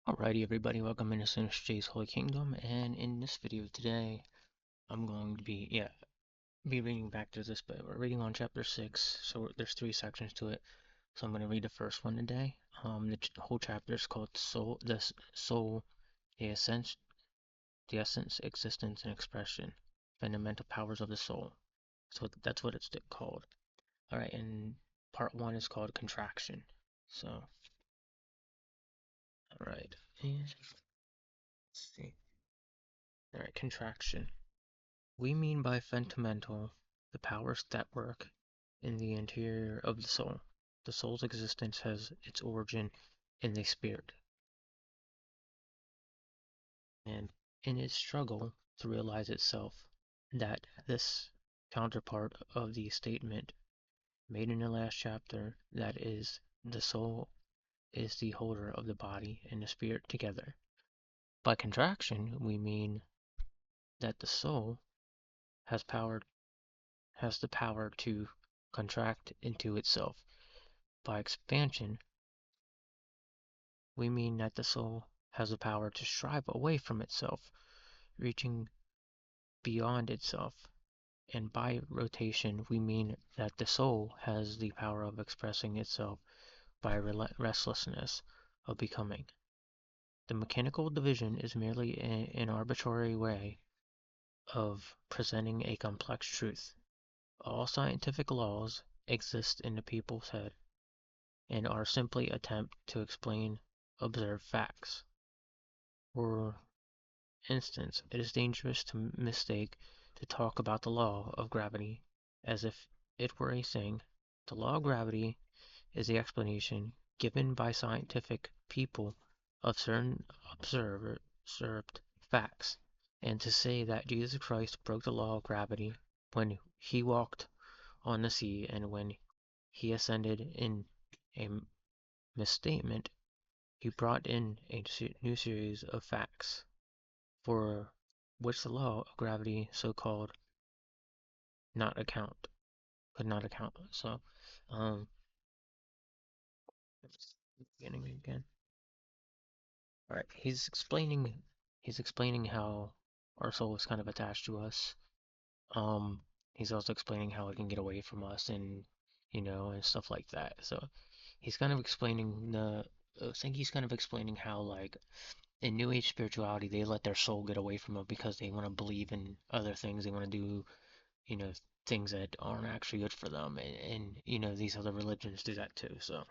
Alrighty everybody, welcome into Sinister J's Holy Kingdom, and in this video today, I'm going to be reading back to this, but we're reading on chapter 6, so there's 3 sections to it, so I'm going to read the first one today. The whole chapter is called Soul, the Essence, Existence, and Expression, Fundamental Powers of the Soul. So that's what it's called. Alright, and part 1 is called Contraction. So, alright, and let's see. Alright, Contraction. We mean by fundamental the powers that work in the interior of the soul. The soul's existence has its origin in the spirit, and in its struggle to realize itself, that this counterpart of the statement made in the last chapter, that is, the soul is the holder of the body and the spirit together. By contraction, we mean that the soul has the power to contract into itself. By expansion, we mean that the soul has the power to strive away from itself, reaching beyond itself. And by rotation, we mean that the soul has the power of expressing itself by restlessness of becoming. The mechanical division is merely an arbitrary way of presenting a complex truth. All scientific laws exist in the people's head and are simply attempt to explain observed facts. For instance, it is dangerous to mistake to talk about the law of gravity as if it were a thing. The law of gravity is the explanation given by scientific people of certain observed facts, and to say that Jesus Christ broke the law of gravity when he walked on the sea and when he ascended in a misstatement. He brought in a new series of facts for which the law of gravity, so-called, not account, could not account. So, um, beginning again. All right, he's explaining how our soul is kind of attached to us. Um, he's also explaining how it can get away from us and and stuff like that. So, he's kind of explaining I think he's kind of explaining how, like, in New Age spirituality, they let their soul get away from them because they want to believe in other things. They want to do you know, things that aren't actually good for them. And these other religions do that too. So,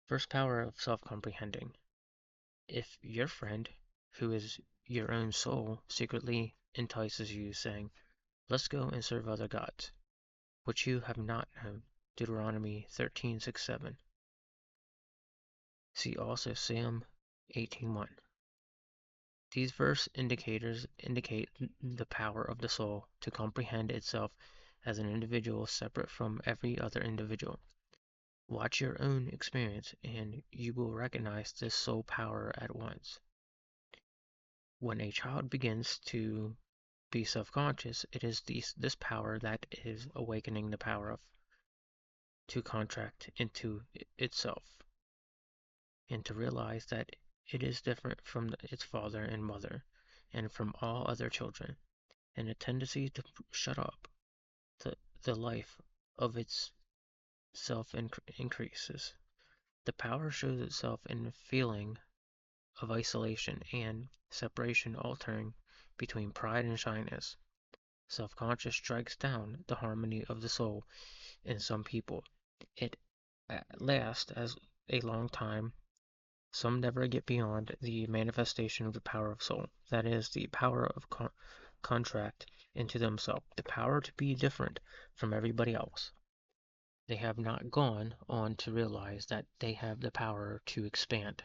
first power of self comprehending. If your friend, who is your own soul, secretly entices you, saying, "Let's go and serve other gods," which you have not known. Deuteronomy 13:6-7. See also Psalm 18:1. These verse indicators indicate the power of the soul to comprehend itself as an individual separate from every other individual. Watch your own experience, and you will recognize this soul power at once. When a child begins to be self-conscious, it is this power that is awakening the power to contract into itself, and to realize that it is different from its father and mother, and from all other children, and a tendency to shut up the life of its self increases. The power shows itself in the feeling of isolation and separation, altering between pride and shyness. Self-conscious strikes down the harmony of the soul in some people. It lasts as a long time. Some never get beyond the manifestation of the power of soul, that is, the power of contract into themselves, the power to be different from everybody else. They have not gone on to realize that they have the power to expand,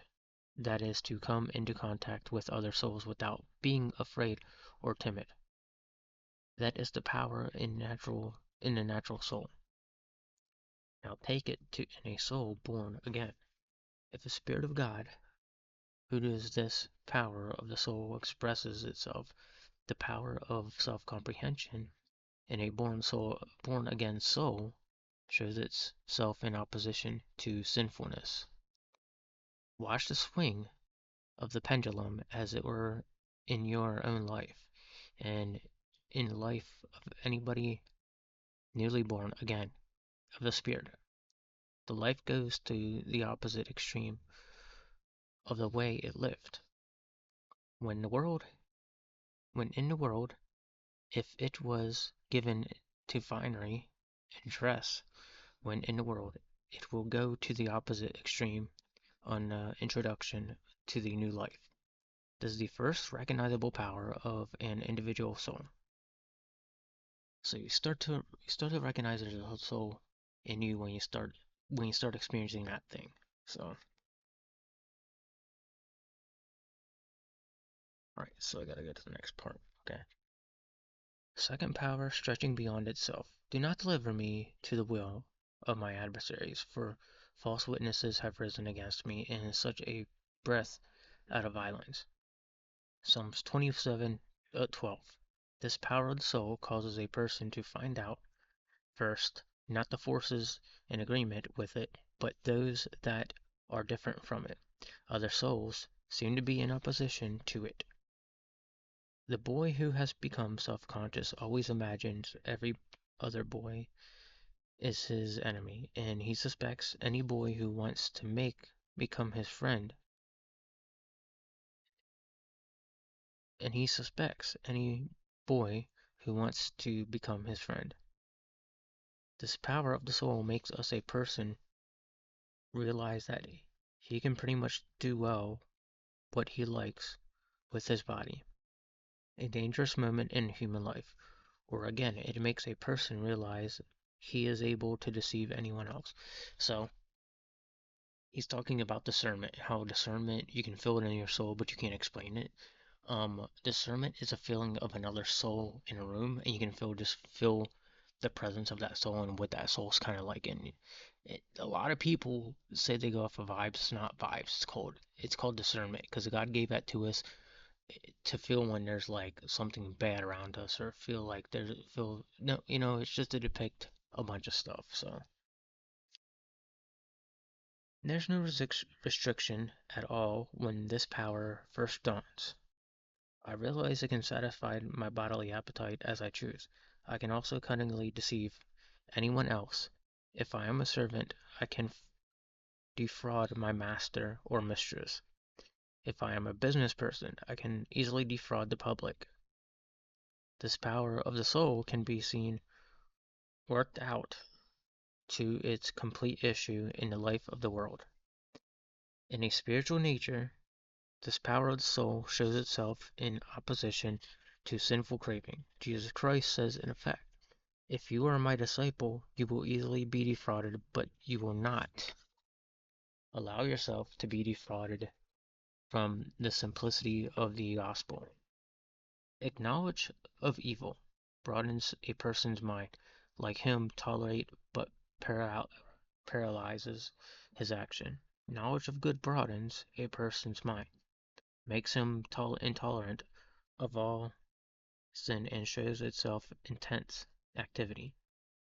that is, to come into contact with other souls without being afraid or timid. That is the power in the natural soul. Now take it to in a soul born again. If the Spirit of God, who is this power of the soul, expresses itself, the power of self-comprehension in a born again soul shows itself in opposition to sinfulness. Watch the swing of the pendulum as it were in your own life and in the life of anybody newly born again of the Spirit. The life goes to the opposite extreme of the way it lived. When the world, when in the world, if it was given to finery and dress, when in the world, it will go to the opposite extreme on introduction to the new life. This is the first recognizable power of an individual soul. So you start to recognize there's a soul in you when you start experiencing that thing. So all right, so I gotta go to the next part. Okay. Second power, stretching beyond itself. Do not deliver me to the will of my adversaries, for false witnesses have risen against me, in such a breath out of violence. Psalms 27:12. This power of the soul causes a person to find out, first, not the forces in agreement with it, but those that are different from it. Other souls seem to be in opposition to it. The boy who has become self-conscious always imagines every other boy is his enemy, and he suspects any boy who wants to become his friend, and he suspects any boy who wants to become his friend. This power of the soul makes us a person realize that he can pretty much do well what he likes with his body. A dangerous moment in human life. Or again, it makes a person realize he is able to deceive anyone else. So he's talking about discernment, how discernment, you can feel it in your soul, but you can't explain it. Discernment is a feeling of another soul in a room, and you can feel the presence of that soul and what that soul's kind of like. And a lot of people say they go off of vibes. It's not vibes. It's called discernment because God gave that to us to feel when there's like something bad around us, or feel like there's feel no, it's just to depict a bunch of stuff. So there's no restriction at all when this power first dawns. I realize I can satisfy my bodily appetite as I choose. I can also cunningly deceive anyone else. If I am a servant, I can defraud my master or mistress. If I am a business person, I can easily defraud the public. This power of the soul can be seen worked out to its complete issue in the life of the world. In a spiritual nature, this power of the soul shows itself in opposition to sinful craving. Jesus Christ says in effect, if you are my disciple, you will easily be defrauded, but you will not allow yourself to be defrauded from the simplicity of the gospel. Knowledge of evil broadens a person's mind. Like him, tolerate but paralyzes his action. Knowledge of good broadens a person's mind, makes him intolerant of all sin, and shows itself intense activity.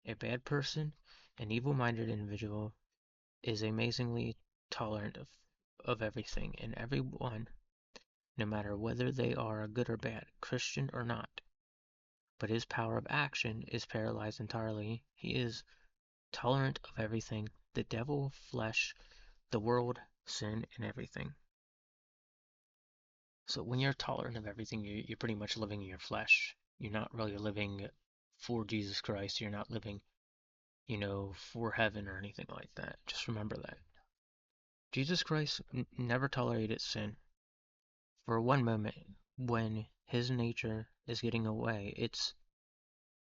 A bad person, an evil-minded individual, is amazingly tolerant of everything and everyone, no matter whether they are good or bad, Christian or not. But his power of action is paralyzed entirely. He is tolerant of everything, the devil, flesh, the world, sin, and everything. So when you're tolerant of everything, you're pretty much living in your flesh. You're not really living for Jesus Christ. You're not living, for heaven or anything like that. Just remember that. Jesus Christ never tolerated sin. For one moment, when his nature is getting its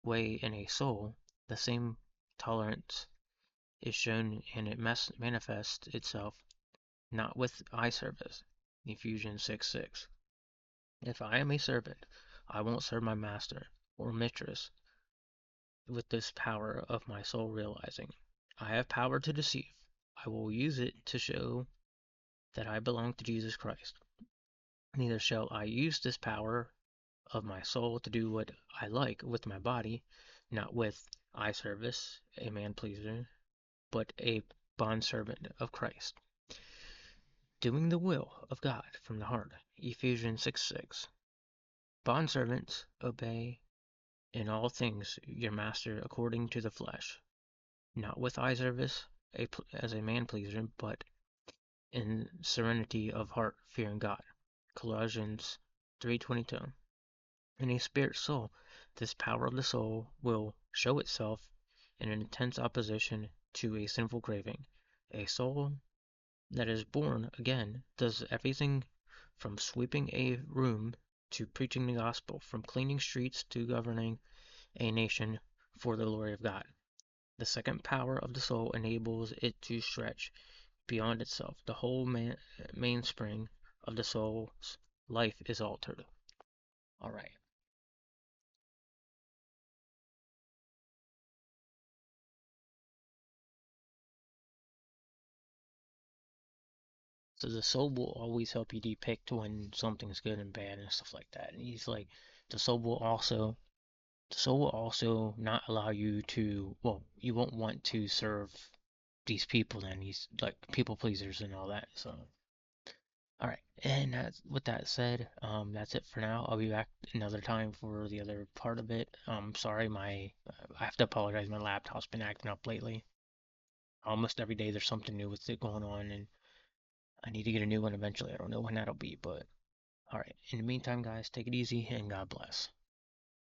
way in a soul, the same tolerance is shown and it manifests itself not with eye service. Ephesians 6:6. If I am a servant, I won't serve my master or mistress with this power of my soul realizing. I have power to deceive. I will use it to show that I belong to Jesus Christ. Neither shall I use this power of my soul to do what I like with my body, not with eye service, a man pleaser, but a bondservant of Christ. Doing the will of God from the heart. Ephesians 6:6. Bondservants, obey in all things your master according to the flesh, not with eye service as a man pleaser, but in serenity of heart, fearing God. Colossians 3:22. In a spirit soul, this power of the soul will show itself in an intense opposition to a sinful craving. A soul that is born again does everything from sweeping a room to preaching the gospel, from cleaning streets to governing a nation for the glory of God. The second power of the soul enables it to stretch beyond itself. The whole mainspring of the soul's life is altered. All right. So the soul will always help you depict when something's good and bad and stuff like that. And he's like, the soul will also, the soul will also not allow you to, well, you won't want to serve these people and these like people pleasers and all that. So, all right. And with that said, that's it for now. I'll be back another time for the other part of it. Sorry, I have to apologize. My laptop's been acting up lately. Almost every day there's something new with it going on, and I need to get a new one eventually. I don't know when that'll be, but all right. In the meantime, guys, take it easy and God bless.